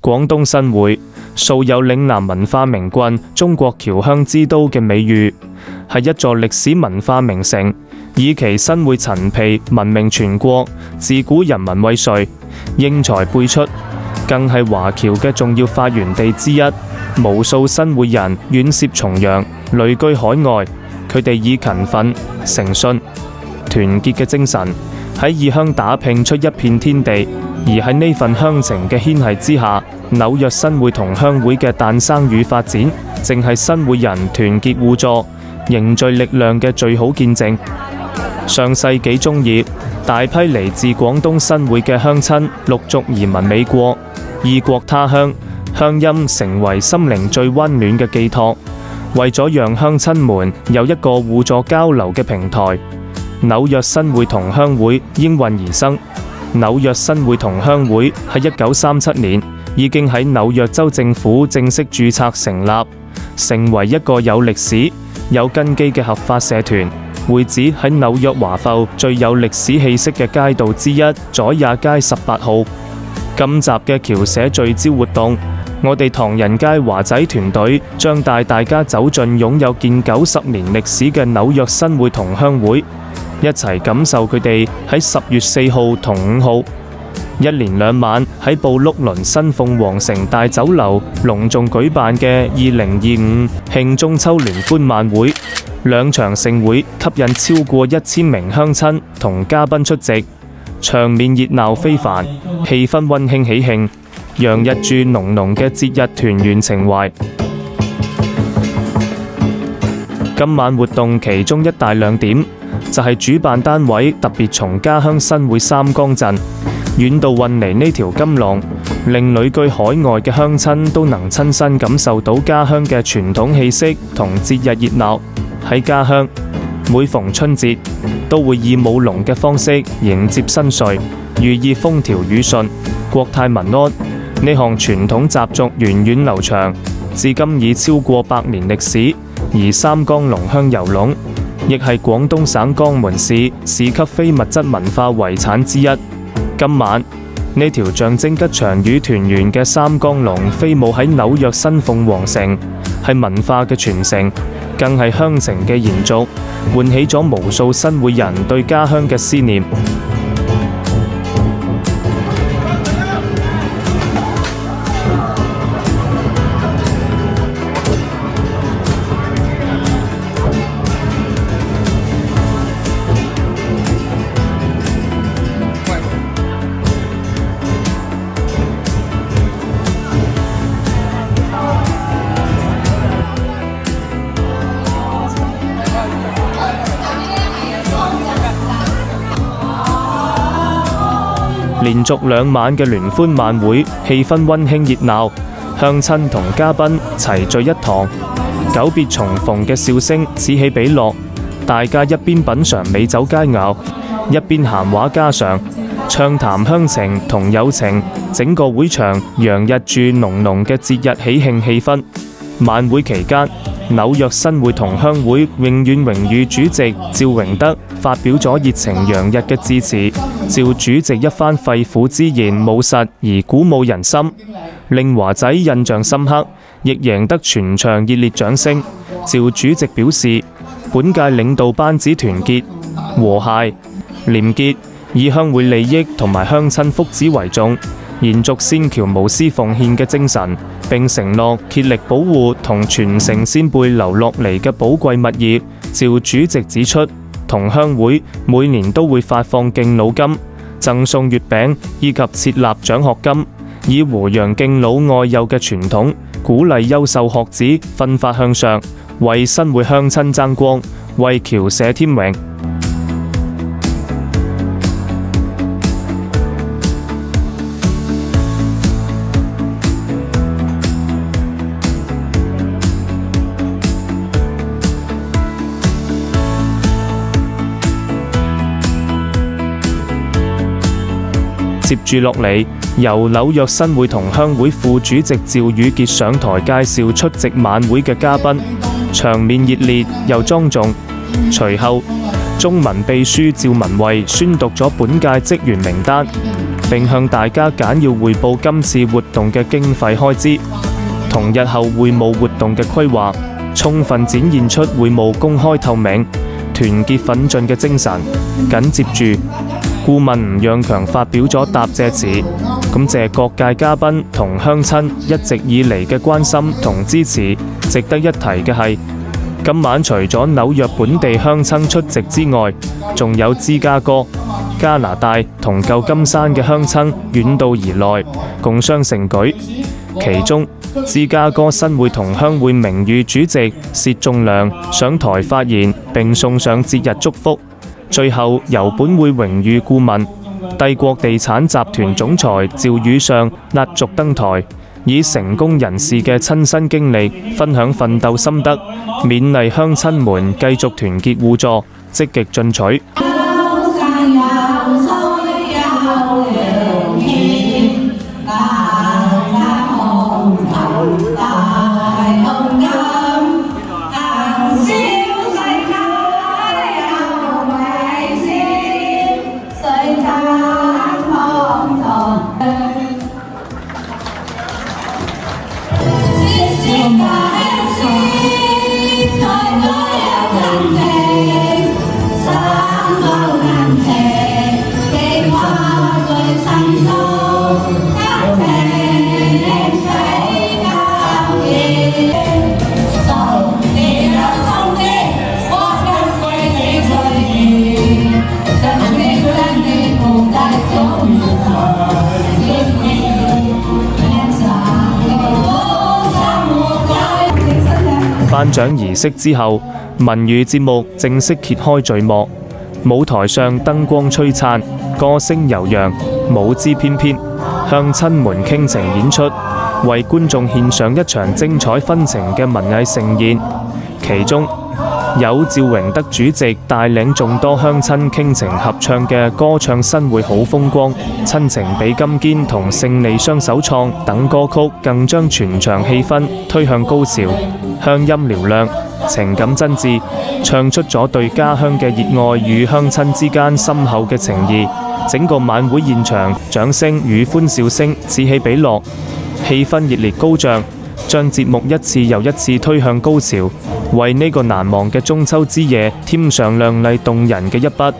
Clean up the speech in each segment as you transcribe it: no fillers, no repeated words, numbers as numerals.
廣東新會素有嶺南文化名郡、中國僑鄉之都嘅美譽，係一座歷史文化名城，以其新會陳皮聞名全國，自古人民畏懼，英才輩出，更係華僑嘅重要發源地之一。無數新會人遠涉重洋，旅居海外，佢哋以勤奮、誠信、團結嘅精神，喺異鄉打拼出一片天地。而喺呢份鄉情嘅牽繫之下，紐約新會同鄉會嘅誕生與發展，正係新會人團結互助、凝聚力量嘅最好見證。上世紀中葉，大批嚟自廣東新會嘅鄉親陸續移民美國、異國他鄉，鄉音成為心靈最溫暖嘅寄託。為咗讓鄉親們有一個互助交流嘅平台，紐約新會同鄉會應運而生。紐約新會同鄉會喺1937年已經喺紐約州政府正式註冊成立，成為一個有歷史、有根基嘅合法社團。會址喺紐約華埠最有歷史氣息嘅街道之一左亞街18號。今集嘅僑社聚焦活動，我哋唐人街華仔團隊將帶大家走進擁有近90年歷史嘅紐約新會同鄉會，一齊感受佢哋喺10月4號同5號一連2晚喺布碌倫新鳳凰城大酒樓隆重舉辦嘅2025慶中秋聯歡晚會。兩場盛會吸引超過1000名鄉親同嘉賓出席，場面熱鬧非凡，氣氛溫馨喜慶，洋溢住濃濃嘅節日團圓情懷。今晚活動其中一大亮點就係主辦單位特別從家鄉新會三江鎮遠道運嚟呢條金龍，令旅居海外嘅鄉親都能親身感受到家鄉嘅傳統氣息同節日熱鬧。喺家鄉，每逢春節都會以舞龍嘅方式迎接新歲，寓意風調雨順、國泰民安。呢項傳統習俗源遠流長，至今已超過100年歷史。而三江龍鄉遊龍亦係廣東省江門市市級非物質文化遺產之一。今晚呢條象徵吉祥與團圓嘅三江龍飛舞喺紐約新鳳凰城，係文化嘅傳承，更係鄉情嘅延續，喚起咗無數新會人對家鄉嘅思念。連續2晚嘅聯歡晚會，氣氛溫馨熱鬧，鄉親同嘉賓齊聚一堂，久別重逢嘅笑聲此起彼落，大家一邊品嘗美酒佳肴，一邊閒話家常，暢談鄉情同友情，整個會場洋溢住濃濃嘅節日喜慶氣氛。晚會期間，紐約新會同鄉會永遠榮譽主席趙榮德發表咗熱情洋溢嘅致辭。趙主席一番肺腑之言務實而鼓舞人心，令華仔印象深刻，亦贏得全場熱烈掌聲。趙主席表示，本屆領導班子團結、和諧、廉潔，以鄉會利益同埋鄉親福祉為重，延續先僑無私奉獻嘅精神，並承諾竭力保護同傳承先輩留落嚟嘅寶貴物業。趙主席指出，同鄉會每年都會發放敬老金、贈送月餅以及設立獎學金，以弘揚敬老愛幼嘅傳統，鼓勵優秀學子奮發向上，為新會鄉親爭光，為僑社添榮。接住落嚟，由紐約新會同鄉會副主席趙宇傑上台介紹出席晚會嘅嘉賓，場面熱烈又莊重。隨後，中文秘書趙文慧宣讀咗本屆職員名單。並向大家簡要匯報今次活動嘅經費開支，同日後會務活動嘅規劃，充分展現出會務公開透明、團結奮進嘅精神。緊接住，顧問吳讓強發表咗答謝詞，感謝各界嘉賓同鄉親一直以嚟嘅關心同支持。值得一提嘅係，今晚除咗紐約本地鄉親出席之外，仲有芝加哥、加拿大同舊金山嘅鄉親遠道而來，共襄盛舉。其中，芝加哥新會同鄉會名譽主席薛仲良上台發言並送上節日祝福。最後由本會榮譽顧問帝國地產集團總裁趙宇尚壓軸登台，以成功人士嘅親身經歷分享奮鬥心得，勉勵鄉親們繼續團結互助，積極進取。頒獎儀式之後，文娛節目正式揭開序幕。舞台上燈光璀璨，歌聲悠揚，舞姿翩翩，鄉親們傾情演出，為觀眾獻上一場精彩紛呈嘅文藝盛宴。其中有趙榮德主席帶領眾多鄉親傾情合唱嘅歌唱新會好風光、親情比金堅同勝利雙手創等歌曲，更將全場氣氛推向高潮。鄉音嘹亮，情感真摯，唱出咗對家鄉嘅熱愛與鄉親之間深厚嘅情誼。整個晚會現場掌聲與歡笑聲此起彼落，氣氛熱烈高漲，將節目一次又一次推向高潮，為呢個難忘嘅中秋之夜添上亮麗動人嘅一筆。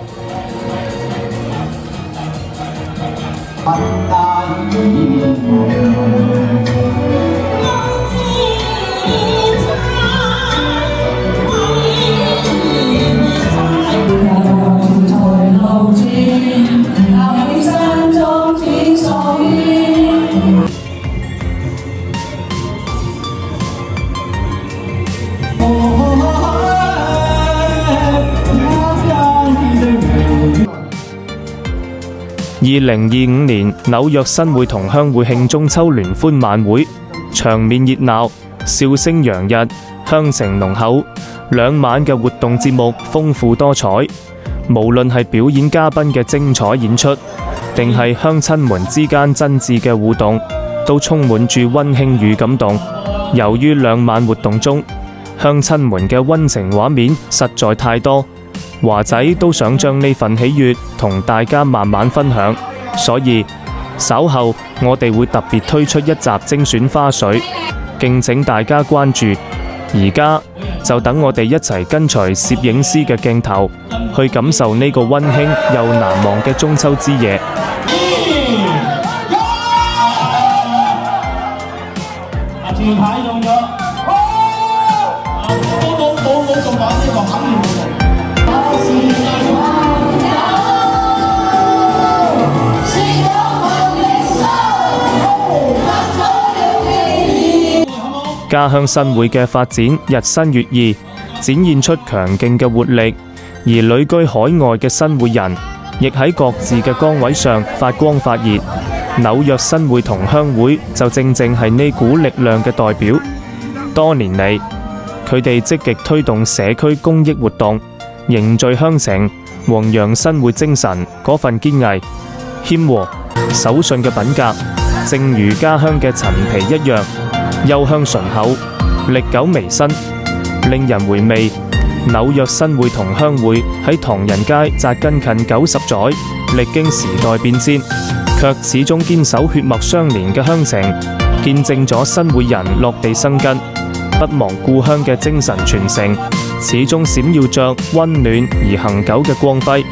2025年紐約新會同鄉會慶中秋聯歡晚會，場面熱鬧，笑聲洋溢，鄉情濃厚。兩晚嘅活動節目豐富多彩，無論係表演嘉賓嘅精彩演出，定係鄉親們之間真摯嘅互動，都充滿住溫馨與感動。由於兩晚活動中，鄉親們嘅溫情畫面實在太多，華仔都想將呢份喜悅同大家慢慢分享，所以稍後我哋會特別推出一集精選花絮，敬請大家關注。而家就等我哋一齊跟隨攝影師嘅鏡頭，去感受呢個溫馨又難忘嘅中秋之夜。條牌中咗，冇做版呢個肯定冇做。家鄉新會嘅發展日新月異，展現出強勁嘅活力，而旅居海外嘅新會人亦喺各自嘅崗位上發光發熱。紐約新會同鄉會就正正係呢股力量嘅代表。多年嚟，佢哋積極推動社區公益活動，凝聚鄉情，弘揚新會精神嗰份堅毅、謙和、守信嘅品格，正如家鄉嘅陳皮一樣，幽香醇厚，歷久彌新，令人回味。紐約新會同鄉會喺唐人街紮根近90載，歷經時代變遷，卻始終堅守血脈相連嘅鄉情，見證咗新會人落地生根，不忘故鄉嘅精神傳承，始終閃耀着溫暖而恆久嘅光輝。